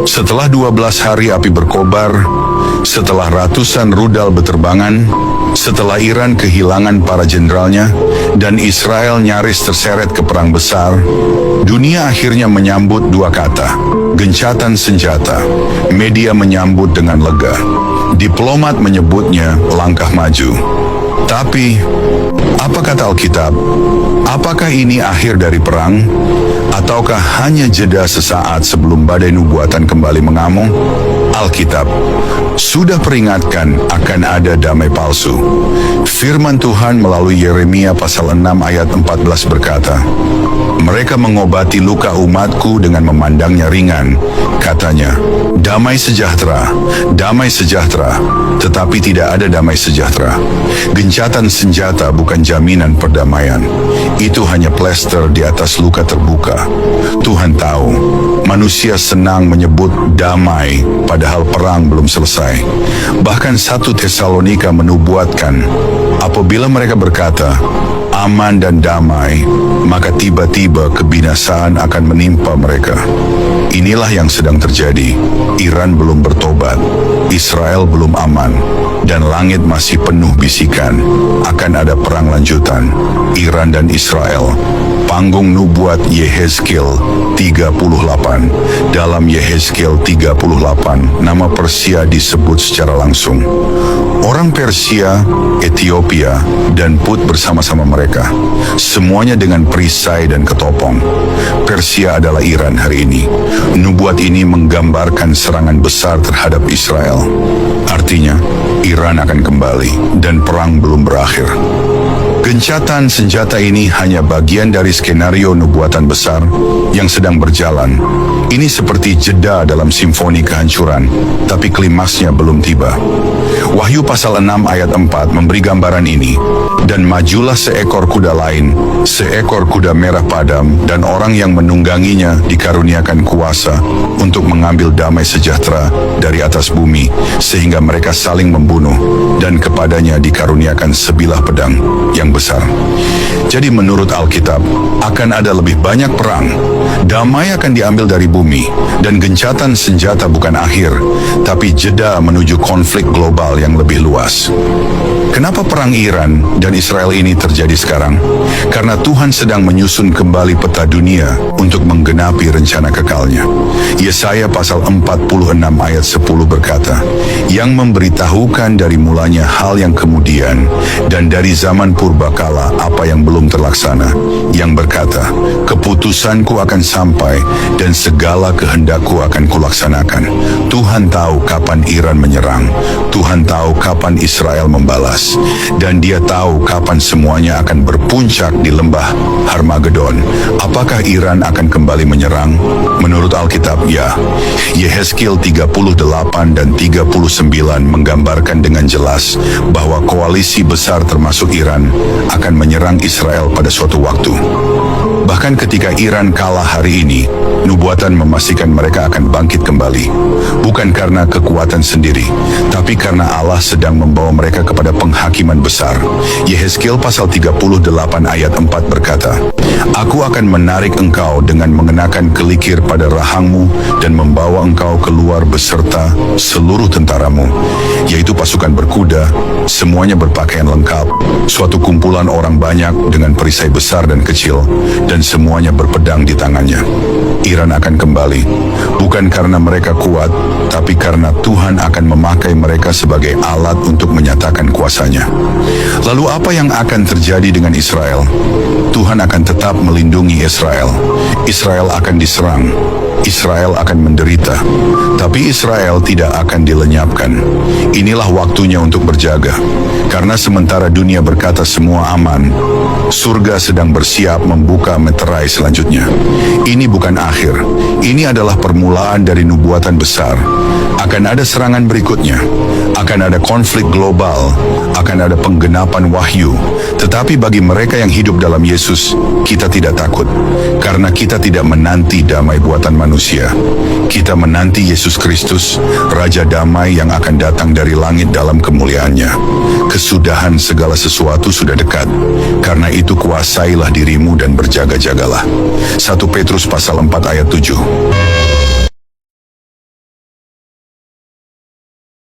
Setelah 12 hari api berkobar, setelah ratusan rudal berterbangan, setelah Iran kehilangan para jenderalnya, dan Israel nyaris terseret ke perang besar, dunia akhirnya menyambut dua kata, gencatan senjata. Media menyambut dengan lega. Diplomat menyebutnya langkah maju. Tapi, apa kata Alkitab? Apakah ini akhir dari perang? Ataukah hanya jeda sesaat sebelum badai nubuatan kembali mengamung? Alkitab sudah peringatkan akan ada damai palsu. Firman Tuhan melalui Yeremia pasal 6 ayat 14 berkata, "Mereka mengobati luka umatku dengan memandangnya ringan," katanya, damai sejahtera, tetapi tidak ada damai sejahtera. Gencatan senjata bukan jaminan perdamaian. Itu hanya plester di atas luka terbuka. Tuhan tahu, manusia senang menyebut damai, padahal perang belum selesai. Bahkan 1 Tesalonika menubuatkan, apabila mereka berkata, aman dan damai, maka tiba-tiba kebinasaan akan menimpa mereka. Inilah yang sedang terjadi. Iran belum bertobat, Israel belum aman, dan langit masih penuh bisikan. Akan ada perang lanjutan, Iran dan Israel. Panggung nubuat Yehezkiel 38. Dalam Yehezkiel 38, nama Persia disebut secara langsung. Orang Persia, Ethiopia, dan Put bersama-sama mereka. Semuanya dengan perisai dan ketopong. Persia adalah Iran hari ini. Nubuat ini menggambarkan serangan besar terhadap Israel. Artinya, Iran akan kembali dan perang belum berakhir. Gencatan senjata ini hanya bagian dari skenario nubuatan besar yang sedang berjalan. Ini seperti jeda dalam simfoni kehancuran, tapi klimaksnya belum tiba. Wahyu pasal 6 ayat 4 memberi gambaran ini. Dan majulah seekor kuda lain, seekor kuda merah padam, dan orang yang menungganginya dikaruniakan kuasa untuk mengambil damai sejahtera dari atas bumi, sehingga mereka saling membunuh, dan kepadanya dikaruniakan sebilah pedang yang besar. Jadi menurut Alkitab, akan ada lebih banyak perang. Damai akan diambil dari bumi, dan gencatan senjata bukan akhir, tapi jeda menuju konflik global yang lebih luas. Kenapa perang Iran dan Israel ini terjadi sekarang? Karena Tuhan sedang menyusun kembali peta dunia untuk menggenapi rencana kekalnya. Yesaya pasal 46 ayat 10 berkata, yang memberitahukan dari mulanya hal yang kemudian, dan dari zaman purbakala apa yang belum terlaksana, yang berkata, keputusanku akan sampai, dan segala kehendakku akan kulaksanakan. Tuhan tahu kapan Iran menyerang, Tuhan tahu kapan Israel membalas, dan Dia tahu kapan semuanya akan berpuncak di lembah Harmagedon. Apakah Iran akan kembali menyerang? Menurut Alkitab, ya. Yehezkiel 38 dan 39 menggambarkan dengan jelas bahwa koalisi besar termasuk Iran akan menyerang Israel pada suatu waktu. Bahkan ketika Iran kalah hari ini, nubuatan memastikan mereka akan bangkit kembali. Bukan karena kekuatan sendiri, tapi karena Allah sedang membawa mereka kepada penghakiman besar. Yehezkiel pasal 38 ayat 4 berkata, Aku akan menarik engkau dengan mengenakan kelikir pada rahangmu dan membawa engkau keluar beserta seluruh tentaramu, yaitu pasukan berkuda, semuanya berpakaian lengkap, suatu kumpulan orang banyak dengan perisai besar dan kecil, dan semuanya berpedang di tangannya. Iran akan kembali, bukan karena mereka kuat, tapi karena Tuhan akan memakai mereka sebagai alat untuk menyatakan kuasanya. Lalu apa yang akan terjadi dengan Israel? Tuhan akan tetap melindungi Israel. Israel akan diserang. Israel akan menderita, tapi Israel tidak akan dilenyapkan. Inilah waktunya untuk berjaga, karena sementara dunia berkata semua aman, surga sedang bersiap membuka meterai selanjutnya. Ini bukan akhir, ini adalah permulaan dari nubuatan besar. Akan ada serangan berikutnya, akan ada konflik global, akan ada penggenapan wahyu. Tetapi bagi mereka yang hidup dalam Yesus, kita tidak takut, karena kita tidak menanti damai buatan manusia. Kita menanti Yesus Kristus, Raja Damai yang akan datang dari langit dalam kemuliaannya. Kesudahan segala sesuatu sudah dekat, karena itu kuasailah dirimu dan berjaga-jagalah. 1 Petrus pasal 4 ayat 7.